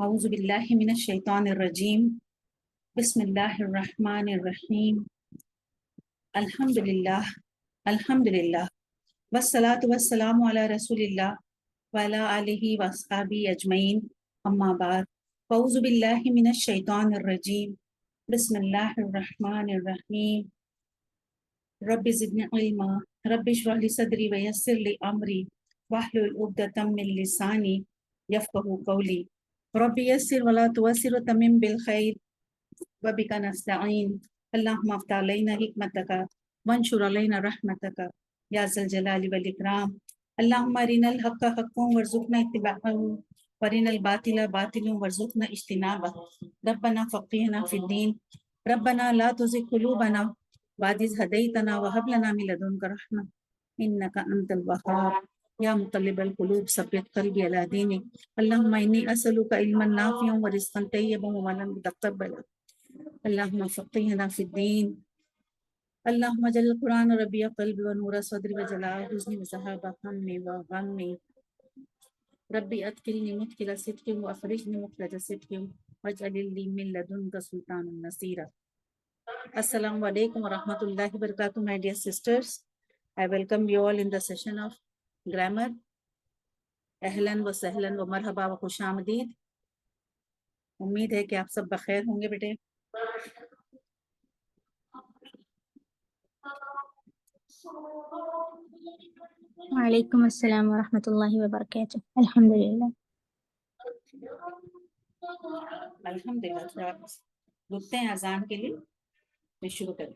اعوذ باللہ من الشیطان الرجیم بسم اللہ الرحمن الرحیم الحمدللہ والصلاة والسلام علی رسول اللہ وعلی آلہ واصحابہ اجمعین اما بعد اعوذ باللہ من الشیطان الرجیم بسم اللہ الرحمن الرحیم رب زدنی علما رب اشرح لی صدری ویسر لی امری واحلل عقدۃ من لسانی یفقہوا قولی رب یسر ولا تعسر وتمم بالخیر وبک نستعین اللہم افتح علینا حکمتک وانشر علینا رحمتک یا ذا الجلال والاکرام اللہم ارنا الحق حقا وارزقنا اتباعہ وارنا الباطل باطلا وارزقنا اجتنابہ ربنا فقہنا فی الدین ربنا لا تزغ قلوبنا بعد اذ ہدیتنا وہب لنا من لدنک رحمہ انک انت الوہاب یا مقلب القلوب ثبت قلبی علی دینک اللہم انی اسألک علما نافعا ورزقا طیبا وعملا متقبلا اللہم فقہنا فی الدین اللہم اجعل القرآن ربیع قلبی ونور صدری وجلاء حزنی وذہاب ہمی وغمی ربی ادخلنی مدخل صدق واخرجنی مخرج صدق واجعل لی من لدنک سلطانا نصیرا۔ السلام علیکم ورحمۃ اللہ وبرکاتہ my dear sisters. I welcome you all in the session of grammar. اہلاً و سہلاً و مرحبا و خوش آمدید۔ امید ہے کہ آپ سب بخیر ہوں گے بیٹے۔ وعلیکم السلام ورحمۃ اللہ وبرکاتہ۔ الحمدللہ۔ الحمدللہ، تھوڑا رکتے ہیں اذان کے لیے، پھر شروع کریں۔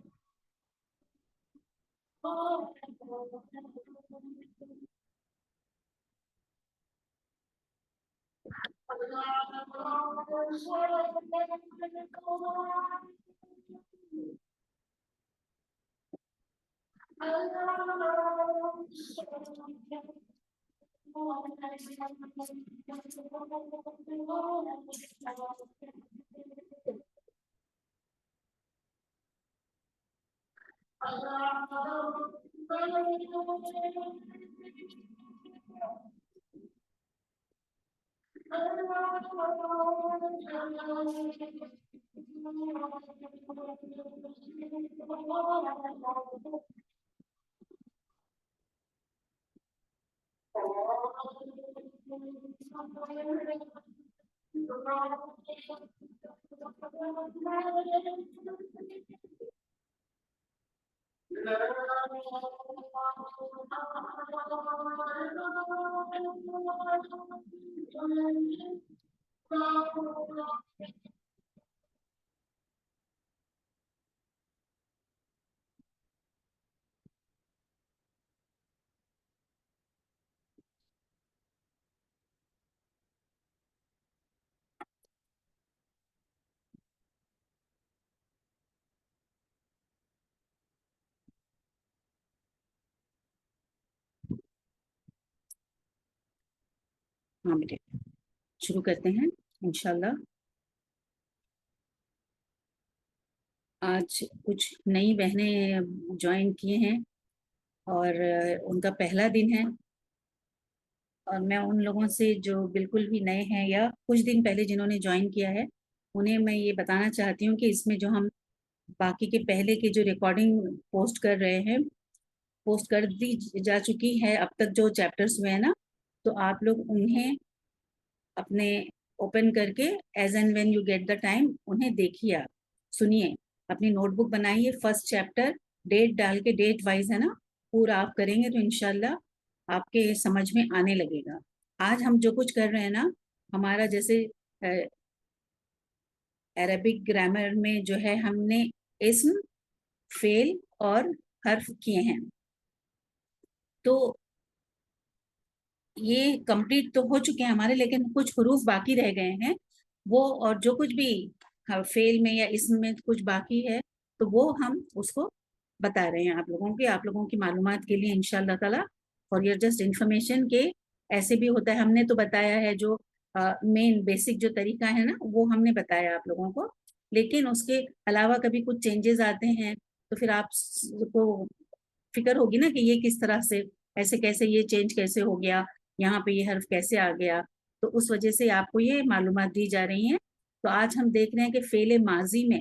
ہاں بیٹے، شروع کرتے ہیں انشاءاللہ۔ آج کچھ نئی بہنیں جوائن کیے ہیں اور ان کا پہلا دن ہے، اور میں ان لوگوں سے جو بالکل بھی نئے ہیں یا کچھ دن پہلے جنہوں نے جوائن کیا ہے انہیں میں یہ بتانا چاہتی ہوں کہ اس میں جو ہم باقی کے پہلے کے جو ریکارڈنگ پوسٹ کر رہے ہیں، پوسٹ کر دی جا چکی ہے اب تک جو چیپٹرز ہوئے ہیں نا، تو آپ لوگ انہیں اپنے اوپن کر کے as and when you get the time انہیں دیکھیے، آپ سنیے، اپنی نوٹ بک بنائیے، فرسٹ چیپٹر ڈیٹ ڈال کے، ڈیٹ وائز ہے نا، پورا آپ کریں گے تو انشاءاللہ آپ کے سمجھ میں آنے لگے گا۔ آج ہم جو کچھ کر رہے ہیں نا، ہمارا جیسے عربک گرامر میں جو ہے ہم نے اسم، فعل اور حرف کیے ہیں، تو یہ کمپلیٹ تو ہو چکے ہیں ہمارے، لیکن کچھ حروف باقی رہ گئے ہیں وہ، اور جو کچھ بھی فعل میں یا اسم میں کچھ باقی ہے تو وہ ہم اس کو بتا رہے ہیں آپ لوگوں کی معلومات کے لیے انشاءاللہ تعالی، اور یہ جسٹ انفارمیشن کے ایسے بھی ہوتا ہے، ہم نے تو بتایا ہے جو مین بیسک جو طریقہ ہے نا وہ ہم نے بتایا آپ لوگوں کو، لیکن اس کے علاوہ کبھی کچھ چینجز آتے ہیں تو پھر آپ کو فکر ہوگی نا کہ یہ کس طرح سے، ایسے کیسے یہ چینج کیسے ہو گیا، یہاں پہ یہ حرف کیسے آ گیا، تو اس وجہ سے آپ کو یہ معلومات دی جا رہی ہیں. تو آج ہم دیکھ رہے ہیں کہ فعل ماضی میں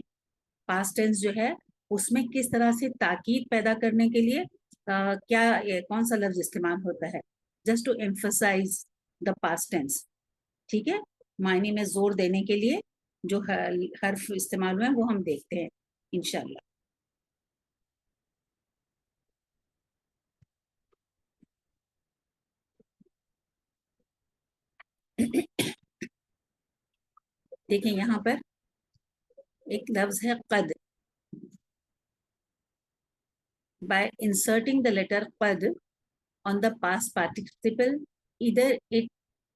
پاسٹ ٹینس جو ہے اس میں کس طرح سے تاکید پیدا کرنے کے لیے کون سا لفظ استعمال ہوتا ہے. Just to emphasize the past tense. ٹھیک ہے, معنی میں زور دینے کے لیے جو حرف استعمال ہوئے ہیں وہ ہم دیکھتے ہیں انشاءاللہ. دیکھیں یہاں پر ایک لفظ ہے قد. By inserting the letter qad on the past participle, either it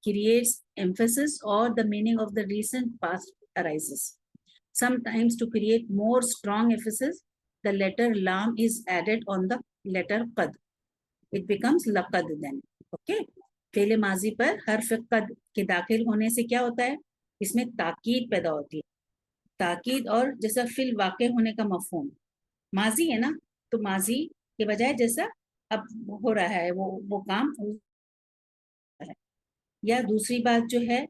creates emphasis or the meaning of the recent past arises. Sometimes to create more strong emphasis, the letter lam is added on the letter qad. It becomes laqad then. Okay? فعل ماضی پر حرف قد کے داخل ہونے سے کیا ہوتا ہے, اس میں تاکید پیدا ہوتی ہے. تاکید اور جیسا فی الواقع ہونے کا مفہوم, ماضی ہے نا, تو ماضی کے بجائے جیسا اب ہو رہا ہے وہ کام ہے. یا دوسری بات جو ہے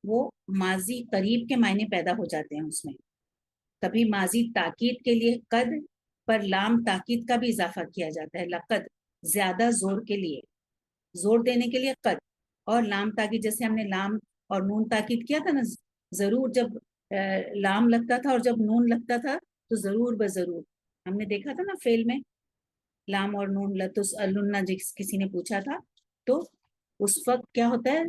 وہ ماضی قریب کے معنی پیدا ہو جاتے ہیں اس میں. کبھی ماضی تاکید کے لیے قد پر لام تاکید کا بھی اضافہ کیا جاتا ہے, لقد زیادہ زور کے لیے, زور دینے کے لیے قد, اور لام تاکید جیسے ہم نے لام اور نون تاکید کیا تھا نا, ضرور جب لام لگتا تھا اور جب نون لگتا تھا تو ضرور بضرور, ہم نے دیکھا تھا نا فعل میں لام اور نون لتسألن کسی نے پوچھا تھا, تو اس وقت کیا ہوتا ہے,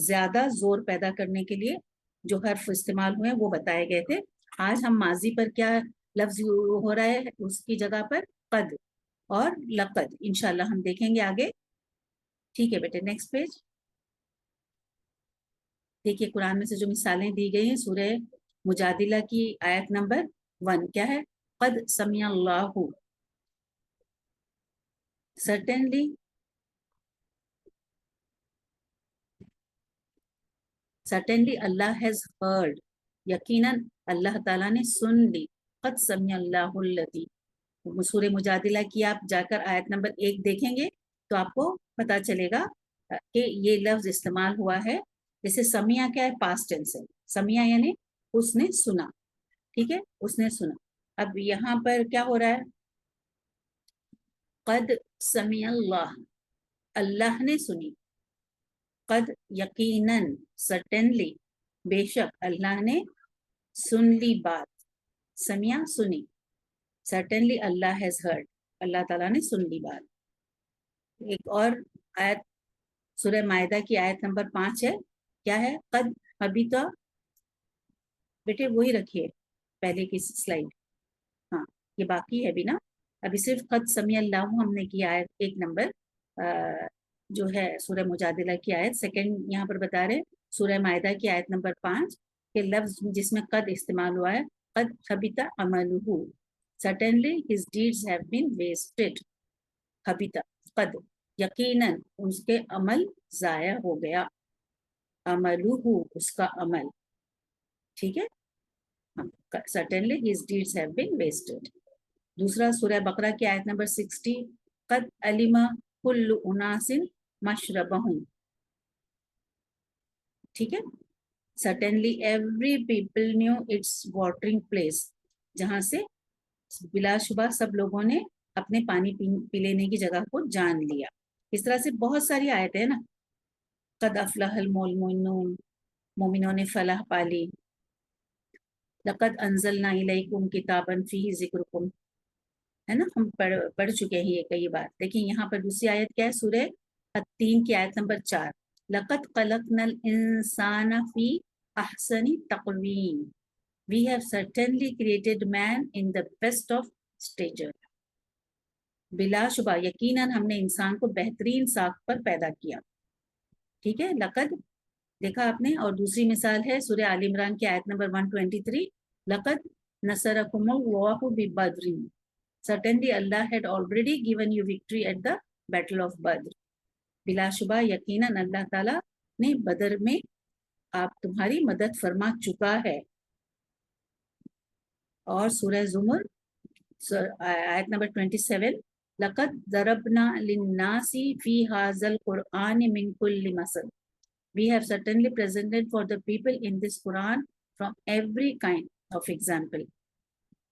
زیادہ زور پیدا کرنے کے لیے جو حرف استعمال ہوئے وہ بتائے گئے تھے. آج ہم ماضی پر کیا لفظ ہو رہا ہے, اس کی جگہ پر قد اور لقد انشاءاللہ ہم دیکھیں گے آگے. ٹھیک ہے بیٹے, نیکسٹ پیج. دیکھیے قرآن میں سے جو مثالیں دی گئی ہیں, سورہ مجادلہ کی آیت نمبر 1 کیا ہے, قد سمع اللہ, certainly Allah has heard, یقیناً اللہ تعالیٰ نے سن لی. قد سمع اللہ الذی, سورہ مجادلہ کی آپ جا کر آیت نمبر 1 دیکھیں گے تو آپ کو پتا چلے گا کہ یہ لفظ استعمال ہوا ہے. جیسے سمعہ کیا ہے, پاسٹ ٹینس ہے, سمعہ یعنی اس نے سنا. ٹھیک ہے, اس نے سنا. اب یہاں پر کیا ہو رہا ہے, قد سمع اللہ, اللہ نے سنی. قد یقیناً, certainly بے شک, اللہ نے سن لی بات. سمعہ سنی, certainly اللہ has heard, اللہ تعالیٰ نے سن لی بات. ایک اور آیت سورہ مائدہ کی آیت نمبر 5 ہے, کیا ہے, قد حبیطا, بیٹے وہی رکھیے پہلے کی سلائیڈ, ہاں یہ باقی ہے بھی نا, ابھی صرف قد سمع اللہ ہم نے کی آیت 1 نمبر جو ہے سورہ مجادلہ کی آیت. سیکنڈ یہاں پر بتا رہے سورہ مائدہ کی آیت نمبر 5 کہ لفظ جس میں قد استعمال ہوا ہے, قد حبیطا عملہ, certainly his deeds have been wasted. حبیطا, قد یقیناً اس کے عمل ضائع ہو گیا. عملہ, اس کا عمل. ٹھیک ہے, certainly his deeds have been wasted. دوسرا سورہ بقرہ کی آیت نمبر 60, قد علم کل اناس مشربہم. ٹھیک ہے, certainly every people knew its watering place, جہاں سے بلا شبہ سب لوگوں نے اپنے پانی پی لینے کی جگہ کو جان لیا. اس طرح سے بہت ساری آیتیں ہیں نا, قد افلح المؤمنون, مومنوں نے فلاح پالی. لقد انزلنا الیکم کتابا فیہ ذکرکم, ہے نا, ہم پڑھ چکے ہیں یہ کئی بار. لیکن یہاں پر دوسری آیت کیا ہے, سورہ التین کی آیت نمبر 4, لقد خلقنا الانسان فی احسن تقویم, we have certainly created man in the best of stature. بلا شبہ یقیناً ہم نے انسان کو بہترین ساخت پر پیدا کیا. ٹھیک ہے, لقد دیکھا آپ نے. اور دوسری مثال ہے سورہ آل عمران کی آیت نمبر 123, لقد نصرکم اللہ ببدر, certainly Allah had already given you victory at the battle of Badr. بلا شبہ یقیناً اللہ تعالیٰ نے بدر میں آپ تمہاری مدد فرما چکا ہے. اور سورہ زمر آیت نمبر 27, لقد ضربنا للناس فی ھذا القرآن من کل مثل, We have certainly presented for the people in this Quran from every kind of example.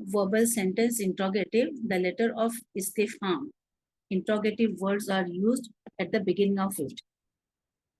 verbal sentence interrogative, the letter of istifham, interrogative words are used at the beginning of it.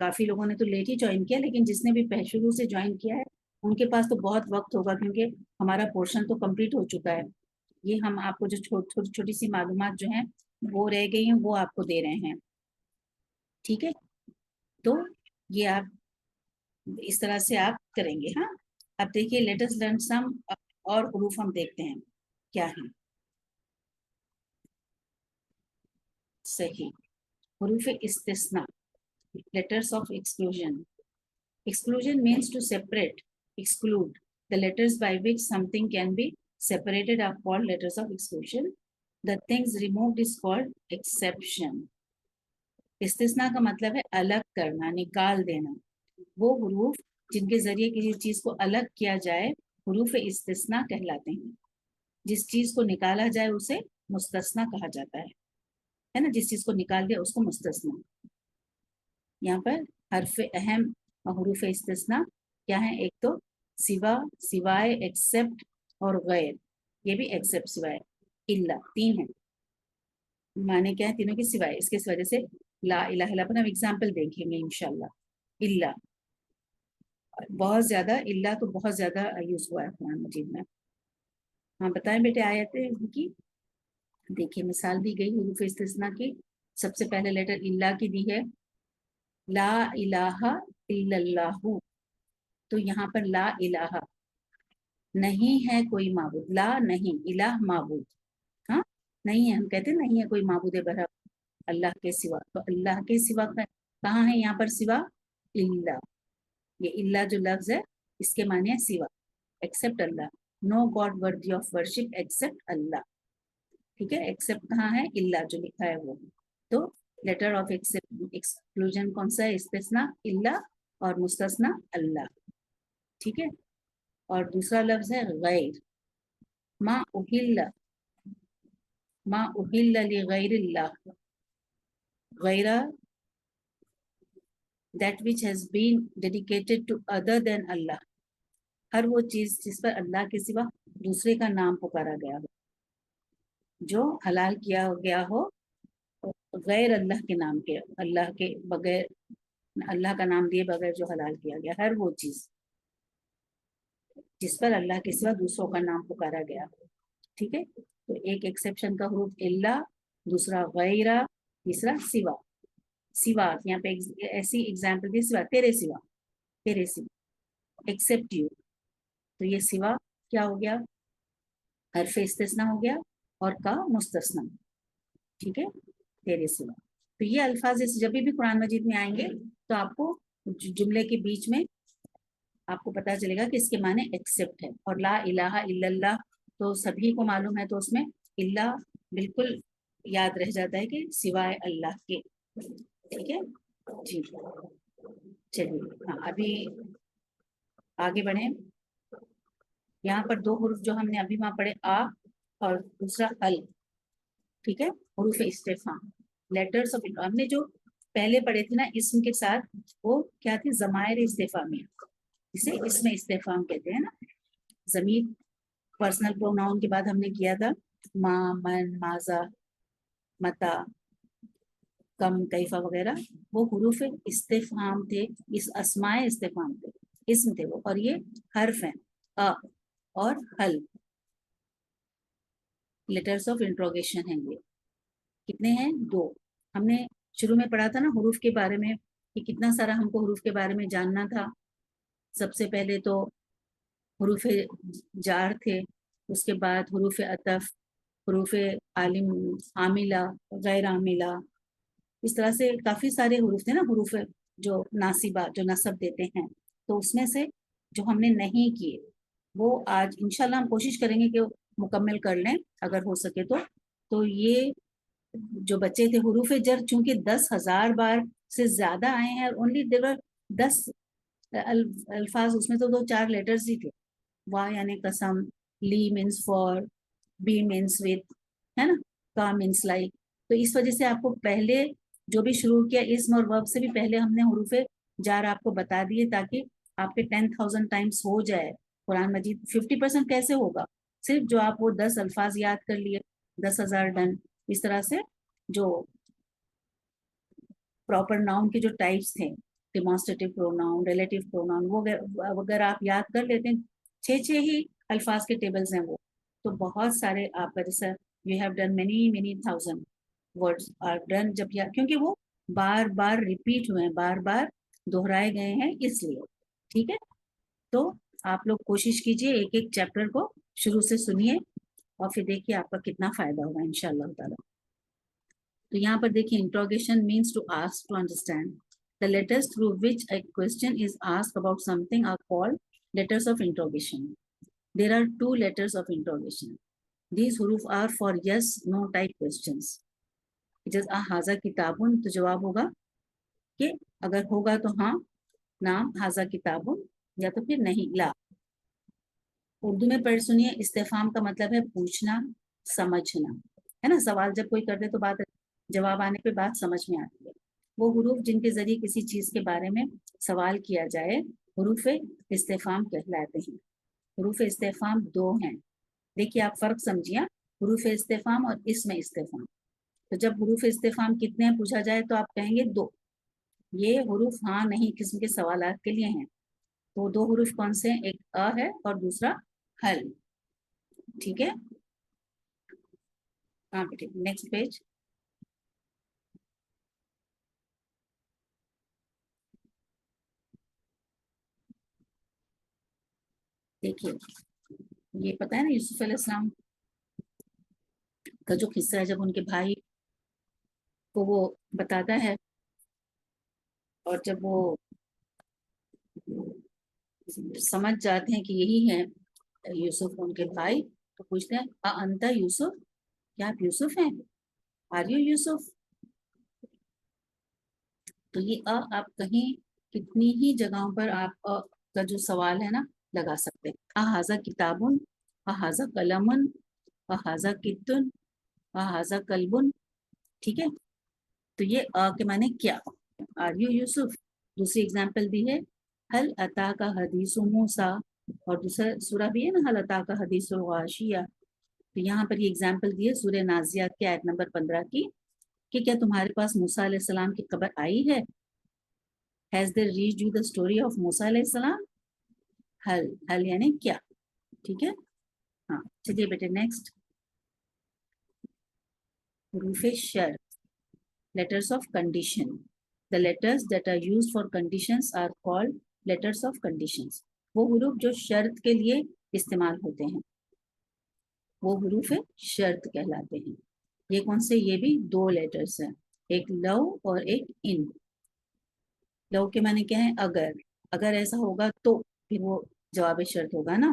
کافی لوگوں نے تو late ہی join کیا، لیکن جس نے بھی شروع سے جوائن کیا ہے ان کے پاس تو بہت وقت ہوگا، کیونکہ ہمارا پورشن تو کمپلیٹ ہو چکا ہے. یہ ہم آپ کو جو چھوٹی سی معلومات جو ہیں وہ رہ گئی ہیں وہ آپ کو دے رہے ہیں. ٹھیک ہے، تو یہ آپ اس طرح سے آپ کریں گے. ہاں، اب دیکھیے لیٹ اس لرن سم اور حروف ہم دیکھتے ہیں کیا ہیں. صحیح، حروف استثناء، letters of exclusion. Exclusion means to separate, exclude. The letters by which something can be separated are called letters of exclusion. The things removed is called exception. استثناء کا مطلب ہے الگ کرنا، نکال دینا. وہ حروف جن کے ذریعے کسی چیز کو الگ کیا جائے حروف استثناء کہلاتے ہیں. جس چیز کو نکالا جائے اسے مستثنیٰ کہا جاتا ہے نا. جس چیز کو نکال دیا اس کو مستثنیٰ. یہاں پر حرف اہم حروف استثناء کیا ہیں؟ ایک تو سوا، سوائے، ایکسپٹ اور غیر. یہ بھی ایکسپٹ، سوائے، الا، تین ہیں. معنی کیا ہے تینوں کی؟ سوائے. اس کی وجہ سے لا الہ الا پر ہم ایگزامپل دیکھیں گے انشاءاللہ. الا بہت زیادہ، الا تو بہت زیادہ یوز ہوا ہے قرآن مجید میں. ہاں بتائیں بیٹے آیتیں ان کی. دیکھیے مثال دی گئی حروف استثناء کی. سب سے پہلے لیٹر الا کی دی ہے، لا الہ الا اللہ. تو یہاں پر لا الہ، نہیں ہے کوئی معبود. لا نہیں، الہ معبود. ہاں نہیں ہے، ہم کہتے ہیں نہیں ہے کوئی معبود برحق اللہ کے سوا. تو اللہ کے سوا کہاں ہے یہاں پر؟ سوا، الا. یہ الا جو لفظ ہے اس کے معنی ہے سوا، except Allah. No God worthy of worship except Allah. ٹھیک ہے، ایکسپٹ کہاں ہے؟ الا جو لکھا ہے وہ. تو لیٹر آف ایکسکلوژن کون سا ہے؟ استثناء، الا، اور مستثنیٰ اللہ. ٹھیک ہے. اور دوسرا لفظ ہے غیر. ما احل، ما احل لغیر اللہ. غیر that which has been dedicated to other than Allah. ہر وہ چیز جس پر اللہ کے سوا دوسرے کا نام پکارا گیا ہو، جو حلال کیا گیا ہو غیر اللہ کے نام کے، اللہ کے بغیر، اللہ کا نام دیے بغیر جو حلال کیا گیا، ہر وہ چیز جس پر اللہ کے سوا دوسروں کا نام پکارا گیا. ٹھیک ہے. تو ایک ایکسیپشن کا حروف الا، دوسرا غیرہ، تیسرا سوا. سوا یہاں پہ ایسی ایگزامپل دی، سوا، تیرے سوا، تیرے سوا، ایکسپٹ یو. تو یہ سوا کیا ہو گیا؟ حرف استثناء ہو گیا اور کا مستثنیٰ. ٹھیک ہے، تیرے سوا. تو یہ الفاظ جب بھی قرآن مجید میں آئیں گے تو آپ کو جملے کے بیچ میں آپ کو پتا چلے گا کہ اس کے معنی ایکسپٹ ہے. اور لا الہ الا اللہ تو سبھی کو معلوم ہے، تو اس میں الا بالکل یاد رہ جاتا ہے کہ سوائے اللہ کے. ٹھیک ہے جی. چلیے ہاں ابھی آگے بڑھیں. یہاں پر دو حروف جو ہم نے ابھی وہاں پڑھے، آ اور دوسرا ال. ٹھیک ہے، حروف استفہام، لیٹرز آف. ہم نے جو پہلے پڑھے تھے نا اسم کے ساتھ، وہ کیا تھی؟ ضمائر استفہامیہ، اسے اسم استفہام کہتے ہیں نا. ضمیر پرسنل پروناؤن کے بعد ہم نے کیا تھا ما، من، ماذا، متا، کم، کیفا وغیرہ. وہ حروف استفہام تھے، اس اسماء استفہام تھے، اسم تھے وہ. اور یہ حرف ہیں، ا اور حل، لیٹرز آف انٹروگیشن ہیں. یہ کتنے ہیں؟ دو. ہم نے شروع میں پڑھا تھا نا حروف کے بارے میں کہ کتنا سارا ہم کو حروف کے بارے میں جاننا تھا. سب سے پہلے تو حروف جار تھے، اس کے بعد حروف عطف، حروف عاملہ، غیر عاملہ. اس طرح سے کافی سارے حروف تھے نا، حروف جو ناصبہ، جو نصب دیتے ہیں. تو اس میں سے جو ہم نے نہیں کیے وہ آج انشاءاللہ ہم کوشش کریں گے کہ مکمل کر لیں اگر ہو سکے تو. تو یہ جو بچے تھے حروف جر چونکہ 10,000 بار سے زیادہ آئے ہیں، اونلی دیور 10 الفاظ، اس میں تو 2-4 لیٹرز ہی تھے. وا یعنی قسم، لی مینس فار، بی مینس وتھ، ہے نا، کا مینس لائک. تو اس وجہ سے آپ کو پہلے جو بھی شروع کیا اسم اور ورب سے بھی پہلے ہم نے حروف جار آپ کو بتا دیے تاکہ آپ کے 10,000 ٹائمس ہو جائے قرآن مجید. 50% کیسے ہوگا؟ صرف جو آپ وہ 10 الفاظ یاد کر لیے، 10,000 ڈن. اس طرح سے جو پراپر ناؤن کے جو ٹائپس تھے ڈیمانسٹریٹو پروناؤن, ریلیٹو پروناؤن, وہ اگر آپ یاد کر لیتے ہیں 6 ہی الفاظ کے ٹیبلز ہیں وہ, تو بہت سارے آپ کا جیسا you have done many thousand words are done, جب کیونکہ وہ بار بار ریپیٹ ہوئے ہیں, بار بار دہرائے گئے ہیں اس لیے. ٹھیک ہے, تو آپ لوگ کوشش کیجئے ایک ایک چیپٹر کو شروع سے سنیے اور پھر دیکھیے آپ کا کتنا فائدہ ہوگا انشاءاللہ تعالیٰ. تو یہاں پر دیکھیے interrogation means to ask, to understand. The letters through which a question is asked about something are called letters of interrogation. There are 2 letters of interrogation. These huruf are for yes, no type questions. It is haza kitabun, تو جواب ہوگا کہ اگر ہوگا تو ہاں نام haza kitabun, یا تو پھر نہیں لا. اردو میں پڑھ سنیے, استفہام کا مطلب ہے پوچھنا, سمجھنا, ہے نا. سوال جب کوئی کر دے تو بات جواب آنے پہ بات سمجھ میں آتی ہے. وہ حروف جن کے ذریعے کسی چیز کے بارے میں سوال کیا جائے حروف استفہام کہلاتے ہیں. حروف استفہام 2 ہیں. دیکھیے آپ فرق سمجھیے, حروف استفہام اور اسم استفہام. تو جب حروف استفہام کتنے ہیں پوچھا جائے تو آپ کہیں گے 2. یہ حروف ہاں نہیں قسم کے سوالات کے لیے ہیں. تو 2 حروف کون سے ہیں, ایک ا ہے اور دوسرا حل. ٹھیک ہے, ہاں بیٹے نیکسٹ پیج. دیکھیے یہ پتہ ہے نا یوسف علیہ السلام کا جو قصہ ہے, جب ان کے بھائی کو وہ بتاتا ہے اور جب وہ سمجھ جاتے ہیں کہ یہی ہے یوسف ان کے بھائی, تو پوچھتے ہیں انتا یوسف, کیا آپ یوسف ہیں, آر یو یوسف. تو یہ آپ کہیں کتنی ہی جگہوں پر آپ کا جو سوال ہے نا لگا سکتے ہیں. احاذا کتابن, احاذا قلمن, احاذا کتن, احاذا کلبن. ٹھیک ہے, تو یہ کے معنی کیا, آر یو یوسف. دوسری اگزامپل بھی ہے حل اتا کا حدیث موسیٰ, اور دوسرا سورہ بھی ہے نا حل اتا کا حدیث الغاشیہ. تو یہاں پر یہ اگزامپل دی ہے سورہ نازیات کے آیت نمبر 15 کی, کہ کیا تمہارے پاس موسیٰ علیہ السلام کی خبر آئی ہے. Has there reached you the story of موسیٰ علیہ السلام. حل یعنی کیا. ٹھیک ہے, ہاں چلیے بیٹے نیکسٹ. حروف شرط, letters of condition. The letters that are used for conditions are called letters of conditions. وہ حروف جو شرط کے لیے استعمال ہوتے ہیں وہ حروف شرط کہلاتے ہیں. یہ کون سے, یہ بھی 2 لیٹرز ہیں, ایک لو اور ایک ان. لو کے معنی کیا ہے, اگر ایسا ہوگا تو پھر وہ جواب شرط ہوگا نا.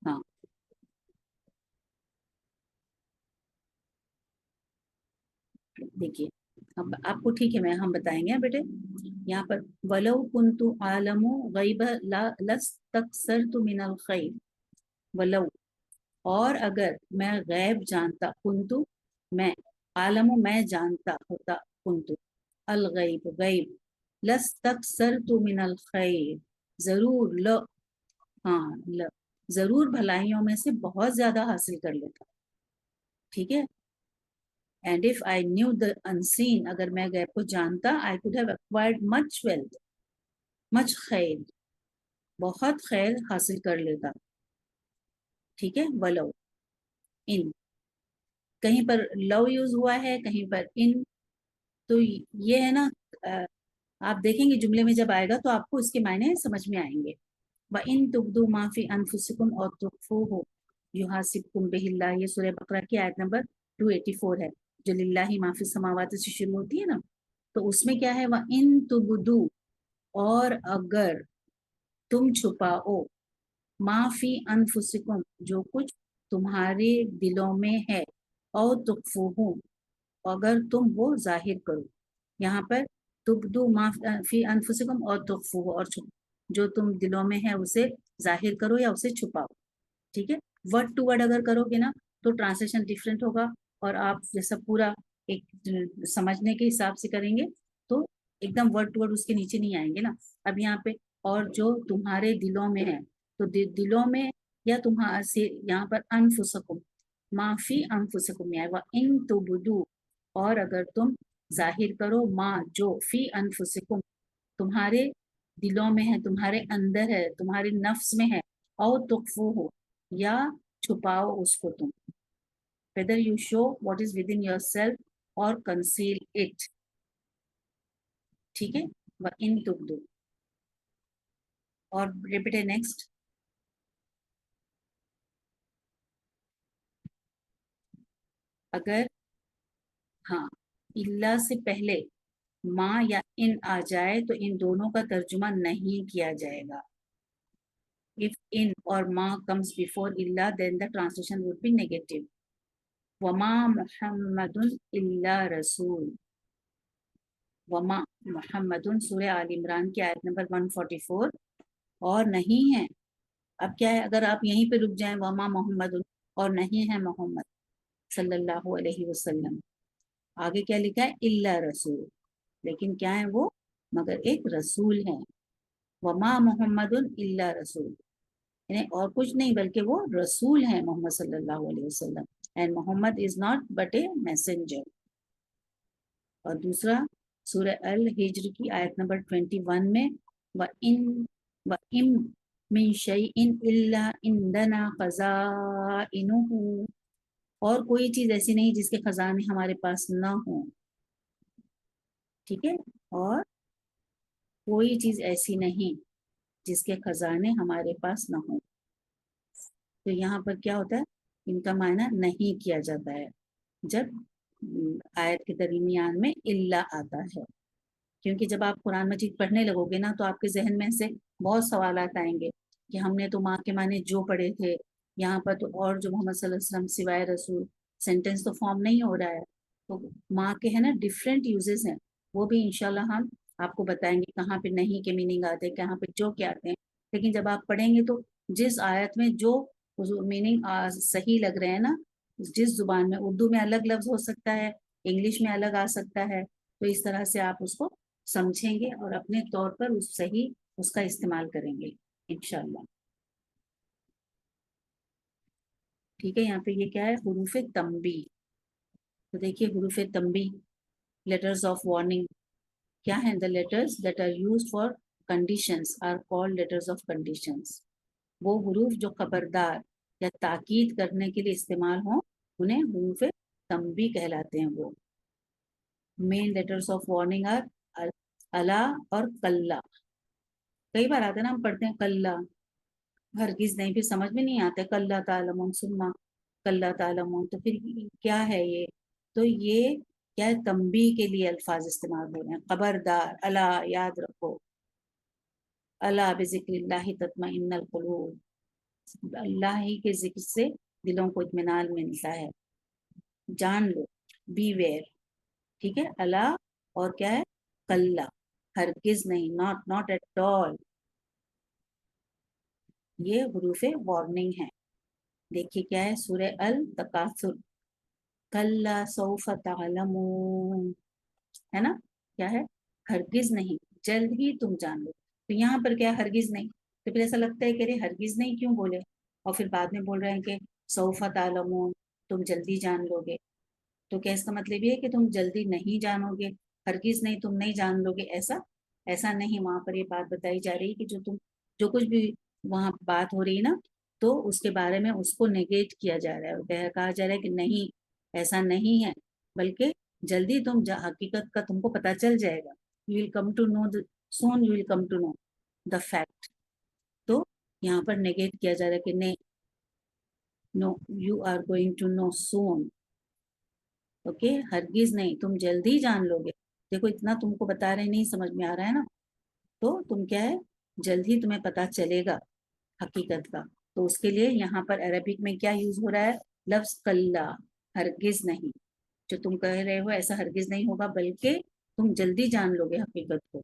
ہاں دیکھیے اب آپ کو ٹھیک ہے میں ہم بتائیں گے بیٹے. یہاں پر ولو کنت عالم غیب لاستکثرت من الخیر. ولو, اور اگر میں غیب جانتا, کنتو میں, عالم میں جانتا ہوتا, کنتو الغیب غیب, لاستکثرت من الخیر ضرور ضرور بھلائیوں میں سے بہت زیادہ حاصل کر لیتا. ٹھیک ہے, and if I knew the unseen, اگر میں غیب کو جانتا, I could have acquired much wealth, much خیر, بہت خیر حاصل کر لیتا. ٹھیک ہے, ولو ان, کہیں پر لو یوز ہوا ہے کہیں پر ان. تو یہ ہے نا, آپ دیکھیں گے جملے میں جب آئے گا تو آپ کو اس کے معنی سمجھ میں آئیں گے. وَإِن تُبْدُوا مَا فِي أَنفُسِكُمْ أَوْ تُخْفُوهُ يُحَاسِبْكُم بِهِ اللَّهُ. یہ سورہ بقرہ کی آیت نمبر 284 ہے, جو للہ ما فی السماوات سے شروع ہوتی ہے نا. تو اس میں کیا ہے, وَإِن تُبْدُوا, اور اگر تم چھپاؤ, ما فی انفسکم, جو کچھ تمہارے دلوں میں ہے, او تخفوہ, اگر تم وہ ظاہر کرو. یہاں پر تبدو ما فی انفسکم اور تخفوہ, اور جو تم دلوں میں ہے اسے ظاہر کرو یا اسے چھپاؤ. ٹھیک ہے, ورڈ ٹو ورڈ اگر کرو گے نا تو ٹرانسلیشن ڈیفرنٹ ہوگا, اور آپ جیسا پورا ایک سمجھنے کے حساب سے کریں گے تو ایک دم ورڈ ٹو ورڈ اس کے نیچے نہیں آئیں گے نا. اب یہاں پہ اور جو تمہارے دلوں میں ہے, تو دلوں میں یا تمہارے سے, یہاں پر انفسکم, ما فی انفسکم میں آئے گا ان تبدو, اور اگر تم ظاہر کرو, ما جو, فی انفسکم تمہارے دلوں میں ہے, تمہارے اندر ہے, تمہارے نفس میں ہے, او تخفو ہو, یا چھپاؤ اس کو تم, whether you show what is within yourself or conceal it. ٹھیک ہے, وَإِن تُبْدُوا, اور ریپیٹ ہے نیکسٹ, اگر ہاں اللہ سے پہلے ماں یا ان آ جائے تو ان دونوں کا ترجمہ نہیں کیا جائے گا. If in or ma comes before illa, then the translation would be negative. وَمَا مُحَمَّدٌ إِلَّا رَسُولٌ. وَمَا مُحَمَّدٌ سورہ آل عمران کی آیت نمبر 144, اور نہیں ہے. اب کیا ہے, اگر آپ یہیں پہ رک جائیں, وَمَا مُحَمَّدٌ, اور نہیں ہے محمد صلی اللہ علیہ وسلم, آگے کیا لکھا ہے, إِلَّا رسول, لیکن کیا ہے وہ, مگر ایک رسول ہے. وَمَا مُحَمَّدٌ إِلَّا رسول, یعنی اور کچھ نہیں بلکہ وہ رسول ہیں محمد صلی اللہ علیہ وسلم. And Muhammad is not but a messenger. اور دوسرا سورہ الحجر کی آیت نمبر 21 میں, وَإِن مِّن شَيْءٍ إِلَّا عِندَنَا خَزَائِنُهُ, اور کوئی چیز ایسی نہیں جس کے خزانے ہمارے پاس نہ ہوں. ٹھیک ہے, اور کوئی چیز ایسی نہیں جس کے خزانے ہمارے پاس نہ ہوں. تو یہاں پر کیا ہوتا ہے, ان کا معنی نہیں کیا جاتا ہے جب آیت کے درمیان میں اللہ آتا ہے, کیونکہ جب آپ قرآن مجید پڑھنے لگو گے نا تو آپ کے ذہن میں سے بہت سوالات آئیں گے کہ ہم نے تو ماں کے معنی جو پڑھے تھے, یہاں پر تو اور جو محمد صلی اللہ علیہ وسلم سوائے رسول سینٹینس تو فارم نہیں ہو رہا ہے. تو ماں کے ہے نا ڈفرینٹ یوزز ہیں, وہ بھی انشاءاللہ ہم آپ کو بتائیں گے کہاں پہ نہیں کے میننگ آتے ہیں, کہاں پہ جو کے آتے ہیں. لیکن جب آپ پڑھیں گے تو جس آیت میں جو میننگ صحیح لگ رہے ہیں نا, جس زبان میں, اردو میں الگ لفظ ہو سکتا ہے, انگلش میں الگ آ سکتا ہے, تو اس طرح سے آپ اس کو سمجھیں گے اور اپنے طور پر صحیح اس کا استعمال کریں گے انشاءاللہ. ٹھیک ہے, یہاں پہ یہ کیا ہے, حروف تنبیہ. تو دیکھیے حروف تنبیہ, لیٹرز آف وارننگ کیا ہیں, the letters that are used for conditions are called letters of conditions. وہ حروف جو خبردار یا تاکید کرنے کے لیے استعمال ہوں انہیں حروف تنبیہ کہلاتے ہیں. وہ مین لیٹرز آف وارننگ آر الا اور کلا. کئی بار آتے ہیں نا, ہم پڑھتے ہیں کلا, ہرگز نہیں, پھر سمجھ میں نہیں آتا کلا تعلمون ثم کلا تعلمون, تو پھر کیا ہے یہ, تو یہ کیا ہے, تنبیہ کے لیے الفاظ استعمال ہو رہے ہیں. خبردار, الا یاد رکھو, الا بذکر اللہ تطمئن القلوب, اللہ ہی کے ذکر سے دلوں کو اطمینان ملتا ہے. جان لو, بی ویئر. ٹھیک ہے, الا اور کیا ہے, کلا, ہرگز نہیں, ناٹ ایٹ آل. یہ حروف وارننگ ہے. دیکھیے کیا ہے, سورہ التکاثر, کلا سوف تعلمون, ہے نا, کیا ہے, ہرگز نہیں, جلد ہی تم جان لو. تو یہاں پر کیا, ہرگز نہیں, تو پھر ایسا لگتا ہے کہ ارے ہرگز نہیں کیوں بولے, اور پھر بعد میں بول رہے ہیں کہ سوف تعلمون, تم جلدی جان لو گے. تو کیا اس کا مطلب یہ ہے کہ تم جلدی نہیں جانو گے, ہرگز نہیں تم نہیں جان لو گے, ایسا نہیں. وہاں پر یہ بات بتائی جا رہی ہے کہ جو کچھ بھی وہاں بات ہو رہی ہے نا, تو اس کے بارے میں اس کو نیگیٹ کیا جا رہا ہے, کہا جا رہا ہے کہ نہیں, ایسا نہیں ہے, بلکہ جلدی حقیقت کا تم کو پتہ چل جائے گا. You will come to know soon, you will come to know the fact. تو یہاں پر نیگیٹ کیا جا رہا ہے کہ نہیں, no, you are going to know soon. Okay, ہرگز نہیں, تم جلدی جان لو گے. دیکھو اتنا تم کو بتا رہے, نہیں سمجھ میں آ رہا ہے نا, تو تم کیا ہے, جلد ہی تمہیں پتہ چلے گا حقیقت کا. تو اس کے لیے یہاں پر عربک میں کیا یوز ہو رہا ہے, لفظ کلا, ہرگز نہیں. جو تم کہہ رہے ہو ایسا ہرگز نہیں ہوگا, بلکہ تم جلدی جان لو گے حقیقت کو.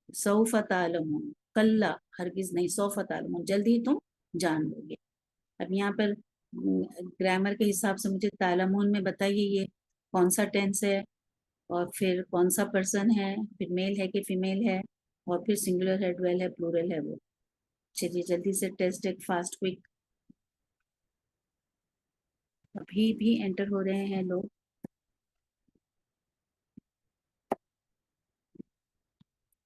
سوف تعلمون, کلا ہرگز نہیں, سوف تعلمون, جلدی تم جان لو گے. اب یہاں پر گرامر کے حساب سے مجھے تعلمون میں بتائیے یہ کون سا ٹینس ہے, اور پھر کون سا پرسن ہے, پھر میل ہے کہ فیمیل ہے, اور پھر سنگولر ہے, ڈویل ہے, پلورل ہے. وہ چلیے جلدی سے ٹیسٹ ایک فاسٹ کوئک. ابھی بھی انٹر ہو رہے ہیں لوگ.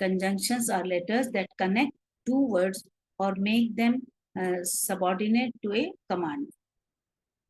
conjunctions are letters that connect two words or make them subordinate to a command.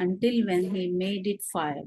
until when he made it fire।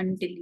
until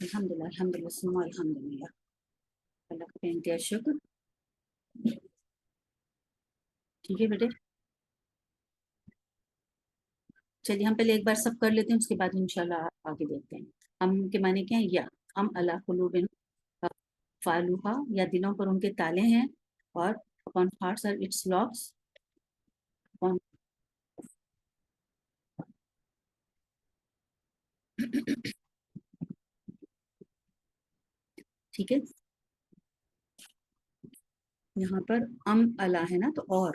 الحمدللہ الحمدللہ ثم الحمدللہ، اللہ کا انتہا شکر. ٹھیک ہے بیٹے، چلیے ہم پہلے ایک بار سب کر لیتے ہیں، اس کے بعد انشاءاللہ آگے دیکھتے ہیں. ہم کے معنی کیا ہیں؟ یا ہم علی قلوب فالوہا، یا دلوں پر ان کے تالے ہیں، اور upon hearts are its locks. upon ٹھیک ہے، یہاں پر علی ہے نا، تو اور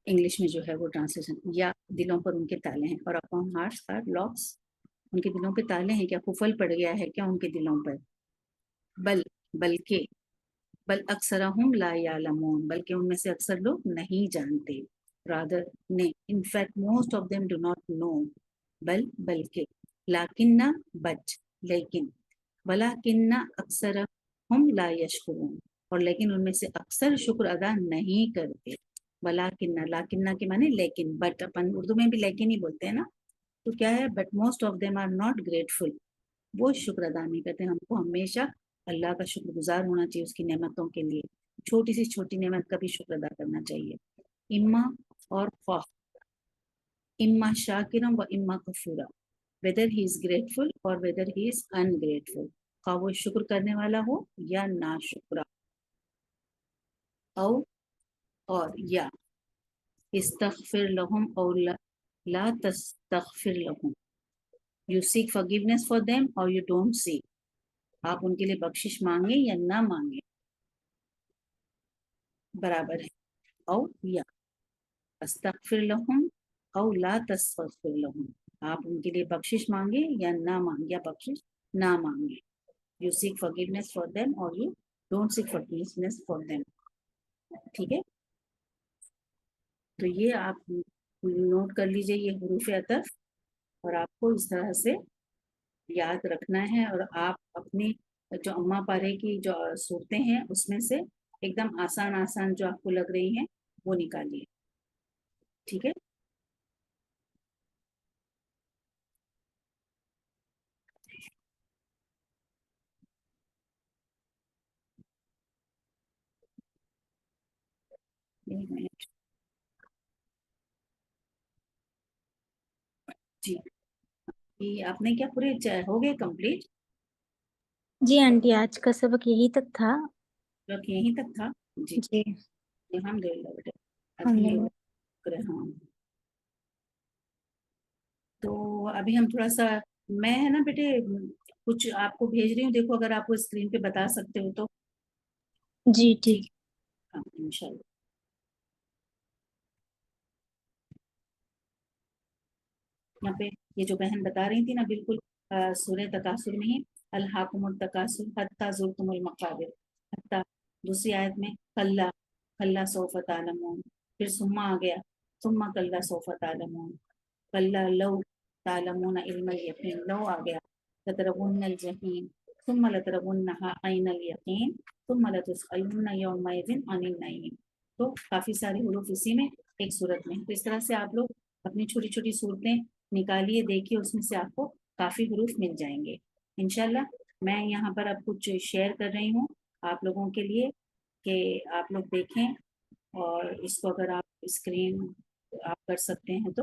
انگلش میں جو ہے وہ ٹرانسلیشن، یا دلوں پر ان کے تالے ہیں، اور upon hearts are locks، ان کے دلوں پہ تالے ہیں. کیا قفل پڑ گیا ہے کیا ان کے دلوں پر؟ بلکہ بل اکثرہم لا یعلمون، بلکہ ان میں سے اکثر لوگ نہیں جانتے. rather نہیں، in fact most of them do not know. بلکہ لیکن لیکن ولیکن اکثرہم لا یشکرون، اور لیکن ان میں سے اکثر شکر ادا نہیں کرتے. لیکن کے معنی لیکن، بٹ اپن اردو میں بھی لیکن ہی بولتے ہیں نا، تو کیا ہے، but most of them are not grateful, وہ شکر ادا نہیں کرتے. ہم کو ہمیشہ اللہ کا شکر گزار ہونا چاہیے اس کی نعمتوں کے لیے، چھوٹی سی چھوٹی نعمت کا بھی شکر ادا کرنا چاہیے. اما اور خواہ، اما شاکرم و اما کفورا، whether he is grateful or whether he is ungrateful، خواہ وہ شکر کرنے والا ہو یا نا شکرا. او اور یا استغفر لهم او لا تستغفر لهم، you seek forgiveness for them or you don't seek، آپ ان کے لیے بخشش مانگیں یا نہ مانگیں برابر ہے. او یا استغفر لهم او لا تستغفر لهم، آپ ان کے لیے بخشش مانگیں یا نہ مانگیں، یا بخشش نہ مانگیں. you seek forgiveness for them or you don't seek forgiveness for them. ٹھیک ہے، تو یہ آپ نوٹ کر لیجئے یہ حروف عطف، اور آپ کو اس طرح سے یاد رکھنا ہے، اور آپ اپنی جو اماں پارے کی جو صورتیں ہیں اس میں سے ایک دم آسان آسان جو آپ کو لگ رہی ہیں وہ نکالیے. ٹھیک ہے، ایک منٹ. جی یہ آپ نے کیا پورے ہو گئے کمپلیٹ؟ جی آنٹی آج کا سبق یہی تک تھا. یہیں تک تھا. جی جی الحمدللہ بیٹے، الحمدللہ. شکر ہے. ہاں تو ابھی ہم تھوڑا سا، میں ہے نا بیٹے کچھ آپ کو بھیج رہی ہوں، دیکھو اگر آپ کو اسکرین پہ بتا سکتے ہو تو. جی ٹھیک. ٹھیک، ہاں انشاءاللہ. یہاں پہ یہ جو بہن بتا رہی تھی نا، بالکل سورہ تکاثر میں ہی، الہاکم التکاثر حتی زرتم المقابر، حتی دوسری آیت میں کلا کلا سوف تعلمون، پھر ثم آ گیا ثم کلا سوف تعلمون، کلا لو تعلمون علم الیقین، لو آ گیا لترون الجحیم ثم لترونها عین الیقین ثم لتسألن یومئذ عن النعیم. تو کافی سارے حروف اسی میں ایک صورت میں. تو اس طرح سے آپ لوگ اپنی چھوٹی چھوٹی صورتیں نکالیے، دیکھیے اس میں سے آپ کو کافی حروف مل جائیں گے انشاءاللہ. میں یہاں پر اب کچھ شیئر کر رہی ہوں آپ لوگوں کے لیے کہ آپ لوگ دیکھیں، اور اس کو اگر آپ اسکرین آپ کر سکتے ہیں تو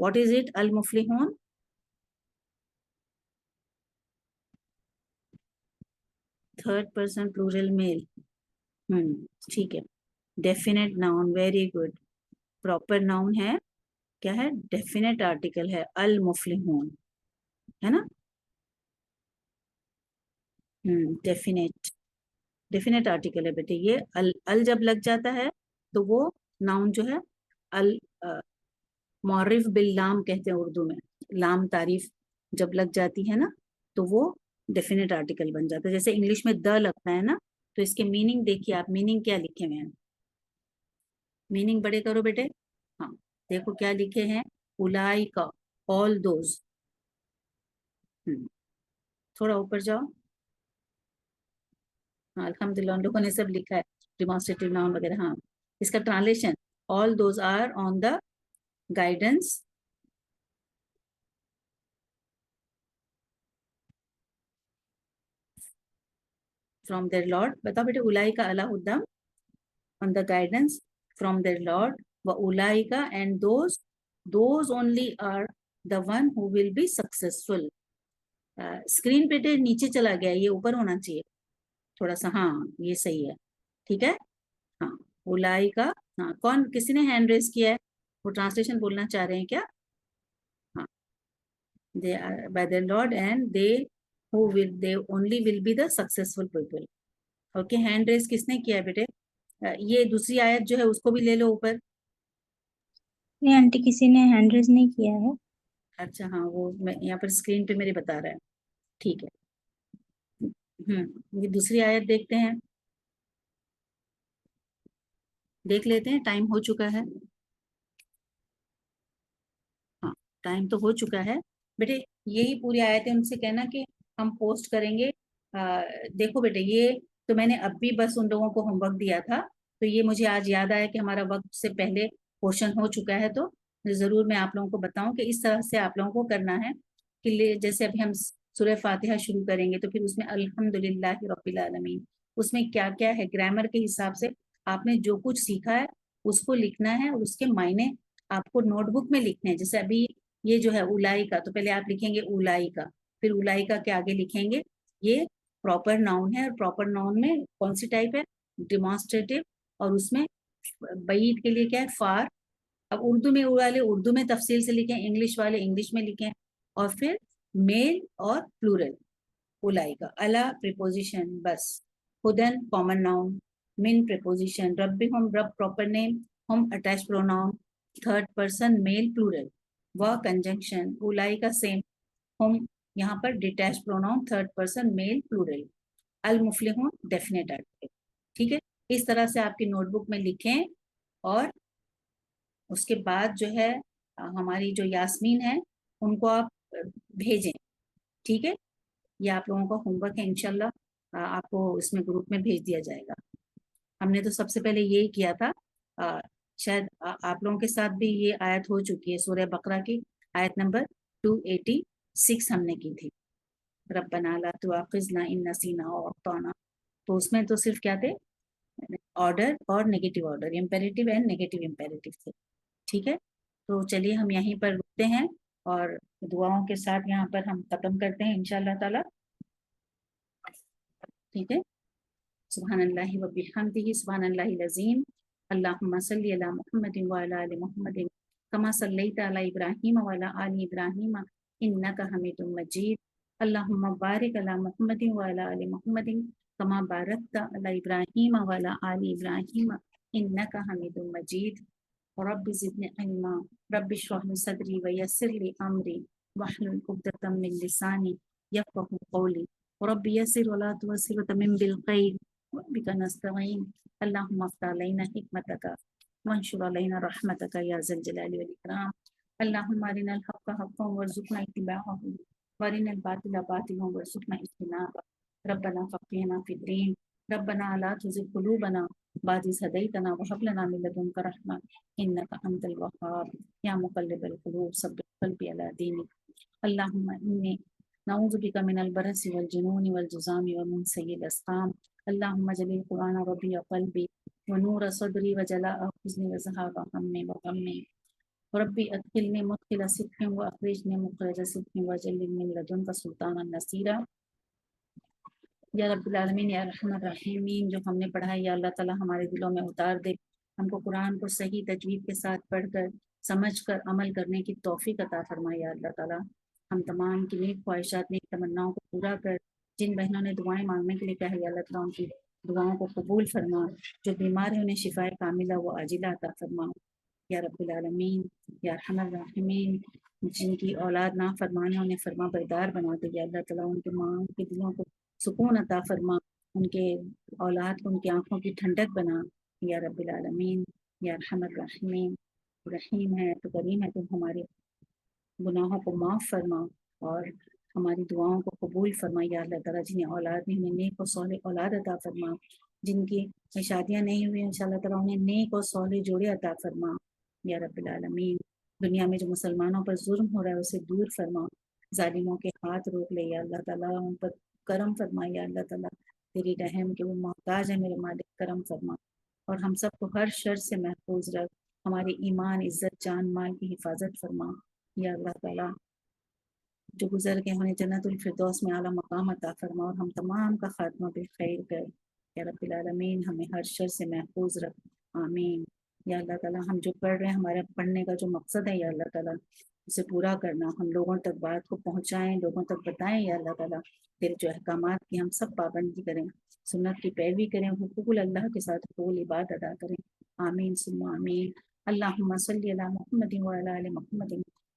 What is it? Al-muflihun. Third person plural male. ٹھیک ہے. Definite noun. Very good. Proper noun ہے کیا ہے؟ Definite article ہے al-muflihun, ہے نا. ڈیفینیٹ آرٹیکل ہے بیٹے. یہ ال جب لگ جاتا ہے تو وہ ناؤن جو ہے معرف باللام کہتے ہیں اردو میں. لام تعریف جب لگ جاتی ہے نا تو وہ ڈیفینیٹ آرٹیکل بن جاتا ہے. جیسے انگلش میں دا لگتا ہے نا تو اس کے میننگ دیکھیے آپ. میننگ کیا لکھے ہوئے ہیں؟ میننگ بڑے کرو بیٹے. ہاں دیکھو کیا لکھے ہیں. اولائکا آل دوز. تھوڑا اوپر جاؤ. ہاں الحمدللہ ان لوگوں نے سب لکھا ہے ڈیمانسٹریٹو ناؤن وغیرہ. ہاں اس کا translation all those are on the guidance from their lord. بتاؤ بیٹے. اولائکا علی ہدی on the guidance from their Lord. وَأُولَئِكَ and those only are the one who will be successful. Screen پہ نیچے چلا گیا, یہ اوپر ہونا چاہیے تھوڑا سا. ہاں یہ صحیح ہے, ٹھیک ہے. ہاں اولائکا. ہاں کون, کسی نے ہینڈ ریز کیا ہے؟ وہ ٹرانسلیشن بولنا چاہ رہے ہیں کیا؟ ہاں they are by their Lord and they only will be the successful people. Okay hand raise کس نے کیا ہے بیٹے؟ یہ دوسری آیت جو ہے اس کو بھی لے لو اوپر. نہیں آنٹی کسی نے ہینڈ ریز نہیں کیا ہے. اچھا ہاں وہ یہاں پر اسکرین پہ میرے بتا رہا ہے. ٹھیک ہے. یہ دوسری آیت دیکھتے ہیں, دیکھ لیتے ہیں. ٹائم ہو چکا ہے. ہاں ٹائم تو ہو چکا ہے بیٹے. یہی پوری آیتیں ان سے کہنا کہ ہم پوسٹ کریں گے. دیکھو بیٹے یہ تو میں نے اب بھی بس ان لوگوں کو ہوم ورک دیا تھا تو یہ مجھے آج یاد آیا کہ ہمارا وقت سے پہلے پورشن ہو چکا ہے. تو ضرور میں آپ لوگوں کو بتاؤں کہ اس طرح سے آپ لوگوں کو کرنا ہے کہ جیسے ابھی ہم سورہ فاتحہ شروع کریں گے تو پھر اس میں الحمدللہ رب العالمین اس میں کیا کیا ہے گرامر کے حساب سے آپ نے جو کچھ سیکھا ہے اس کو لکھنا ہے اور اس کے معنی آپ کو نوٹ بک میں لکھنے ہیں. جیسے ابھی یہ جو ہے اولائی کا تو پہلے آپ لکھیں گے اولائی کا, پھر اولائی کا کے آگے لکھیں گے یہ پراپر ناؤن ہے. اور پراپر ناؤن میں کون سی ٹائپ ہے؟ ڈیمانسٹریٹو. اور اس میں بعید کے لیے کیا ہے؟ فار. اب اردو میں والے اردو میں تفصیل سے لکھیں, انگلش والے انگلش میں لکھیں. اور پھر میل اور پلورل. اولائی کا الا پریپوزیشن بس. ہدن کامن ناؤن. من پریپوزیشن. رب ہم رب پراپر نیم. ہم attach pronoun third person male plural. و کنجنکشن اولائی کا سیم. ہم یہاں پر detach pronoun third person male plural. المفلحون ڈیفینیٹ آرٹیکل. ٹھیک ہے. اس طرح سے آپ کی نوٹ بک میں لکھیں اور اس کے بعد جو ہے ہماری جو یاسمین ہے ان کو آپ بھیجیں. ٹھیک ہے. یہ آپ لوگوں کا ہوم ورک ہے, انشاءاللہ آپ کو اس میں گروپ میں بھیج دیا جائے گا. ہم نے تو سب سے پہلے یہی کیا تھا. شاید آپ لوگوں کے ساتھ بھی یہ آیت ہو چکی ہے سورہ بقرہ کی آیت نمبر 286 ہم نے کی تھی. ربنا لا تؤاخذنا ان نسینا او اخطانا. تو اس میں تو صرف کیا تھے؟ آرڈر اور negative order, imperative and negative imperative تھے. ٹھیک ہے. تو چلیے ہم یہیں پر رکتے ہیں اور دعاؤں کے ساتھ یہاں پر ہم ختم کرتے ہیں انشاءاللہ تعالی. ٹھیک ہے. سبحان اللہ و بحمدہ سبحان اللہ العظیم. اللہم صلی علی محمد وعلی آل محمد کما صلیت علی ابراہیم وعلی آل ابراہیم انک حمید مجید. اللہم بارک علی محمد وعلی آل محمد کما بارکت علی ابراہیم وعلی آل ابراہیم انک حمید مجید. رب زدنی علما رب اشرح لی صدری ویسر لی امری واحلل عقدۃ من لسانی یفقهوا قولی. رب یسر ولا تعسر وتمم بالخیر وبک نستعین. اللهم افتح علينا حکمتك وانشر علينا رحمتك یا ذا الجلال والاکرام. اللهم ارنا الحق حقا وارزقنا اتباعه وارنا الباطل باطلا وارزقنا اجتنابه. ربنا فقهنا في الدين ربنا لا تزغ قلوبنا بعد إذ هديتنا وهب لنا من لدنك رحمة إنك أنت الوهاب. يا مقلب القلوب ثبت قلبي على دينك. اللهم إني نعوذ بك من البرص والجنون والجذام ومن سيء الأسقام. اللهم اجعل القرآن ربيع قلبي ونور صدري وجلاء حزني وذهاب همي وغمي ربی ادخلنی مدخل صدق واخرجنی مخرج صدق واجعلنی من لدنک سلطانا نصیرا۔ یا رب العالمین یا ارحم الراحمین، جو ہم نے پڑھا ہے یا اللہ تعالیٰ ہمارے دلوں میں اتار دے، ہم کو قرآن کو صحیح تجوید کے ساتھ پڑھ کر سمجھ کر عمل کرنے کی توفیق عطا فرمائے یا اللہ تعالیٰ۔ ہم تمام کی نیک خواہشات، نیک تمناؤں کو پورا کر، جن بہنوں نے دعائیں مانگنے کے لیے کہا ہے یا اللہ تعالیٰ ان کی دعاؤں کو قبول فرما، جو بیمار ہیں انہیں شفائے کاملہ و عاجلہ عطا فرما یا رب العالمین یا ارحم الراحمین۔ جن کی اولاد نافرمان ہے انہیں فرما بردار بنا دے یا اللہ تعالیٰ، ان کے ماں ان کے دلوں کو سکون عطا فرما، ان کے اولاد کو ان کی آنکھوں کی ٹھنڈک بنا یا رب العالمین یا ارحم الراحمین۔ رحیم ہے تو کریم ہے، تم ہمارے گناہوں کو معاف فرما اور ہماری دعاؤں کو قبول فرما یا اللہ تعالیٰ۔ جنہیں اولاد نہیں انہیں نیک و صالح اولاد عطا فرما، جن کی شادیاں نہیں ہوئی ان شاء اللہ تعالیٰ انہیں نیک و صالح جوڑے عطا فرما یا رب العالمین۔ دنیا میں جو مسلمانوں پر ظلم ہو رہا ہے اسے دور فرما، ظالموں کے ہاتھ روک لے یا اللہ تعالیٰ، ان پر کرم فرما یا اللہ تعالیٰ، تیری رحم کے وہ محتاج ہے میرے مالک، کرم فرما اور ہم سب کو ہر شر سے محفوظ رکھ، ہمارے ایمان، عزت، جان مال کی حفاظت فرما یا اللہ تعالیٰ۔ جو گزر گئے انہیں جنت الفردوس میں اعلیٰ مقام عطا فرما اور ہم تمام کا خاتمہ بالخیر کر یا رب العالمین۔ ہمیں ہر شر سے محفوظ رکھ، آمین یا اللہ تعالیٰ۔ ہم جو پڑھ رہے ہیں، ہمارے پڑھنے کا جو مقصد ہے یا اللہ تعالیٰ اسے پورا کرنا، ہم لوگوں تک بات کو پہنچائیں، لوگوں تک بتائیں یا اللہ تعالیٰ۔ تیرے جو احکامات کی ہم سب پابندی کریں، سنت کی پیروی کریں، حقوق اللہ کے ساتھ حقوق العباد ادا کریں، آمین ثم آمین۔ اللہم صلی علی محمد وعلی آل محمد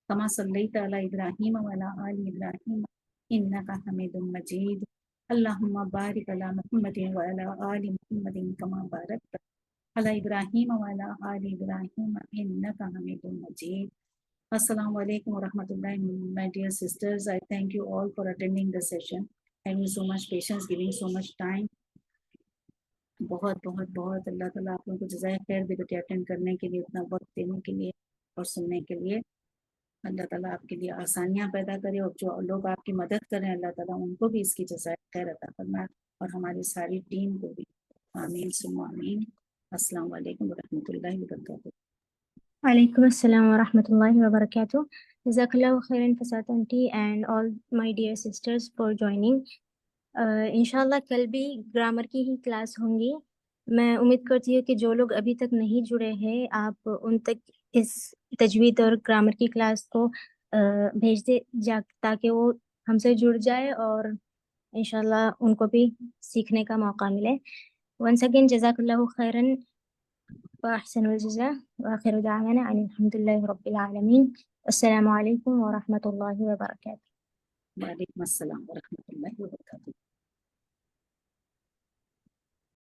کما صلیت علی ابراہیم وعلی آل ابراہیم انک حمید مجید۔ اللہم بارک علی محمد وعلی آل محمد کما بارکت علی ابراہیم وعلی آل ابراہیم انک حمید مجید۔ Assalamu alaikum wa rahmatullahi. My dear sisters, I thank you all for attending the session, having so much patience, giving so much time. بہت بہت بہت اللہ تعالیٰ آپ لوگوں کو جزائے خیر دے کہ اٹینڈ کرنے کے لیے، اتنا وقت دینے کے لیے اور سننے کے لیے۔ اللہ تعالیٰ آپ کے لیے آسانیاں پیدا کرے اور جو لوگ آپ کی مدد کریں اللہ تعالیٰ ان کو بھی اس کی جزائے خیر عطا فرمائے اور ہماری ساری ٹیم کو بھی، آمین ثم آمین۔ السلام علیکم ورحمۃ اللہ وبرکاتہ۔ Alaikum assalam wa rahmatullahi wa barakatuh. Jazakallahu khairan Fasat aunty and all my dear sisters for joining. انشاءاللہ کل بھی گرامر کی ہی کلاس ہوں گی۔ میں امید کرتی ہوں کہ جو لوگ ابھی تک نہیں جڑے ہیں آپ ان تک اس تجوید اور گرامر کی کلاس کو بھیج دے تاکہ وہ ہم سے جڑ جائے اور انشاءاللہ ان کو بھی سیکھنے کا موقع ملے۔ ونس اگین جزاک اللہ خیرن وأحسن الجزاء وآخر دعوانا أن الحمد لله رب العالمين. السلام عليكم ورحمة الله وبركاته. وعلیکم السلام ورحمۃ اللہ وبرکاتہ۔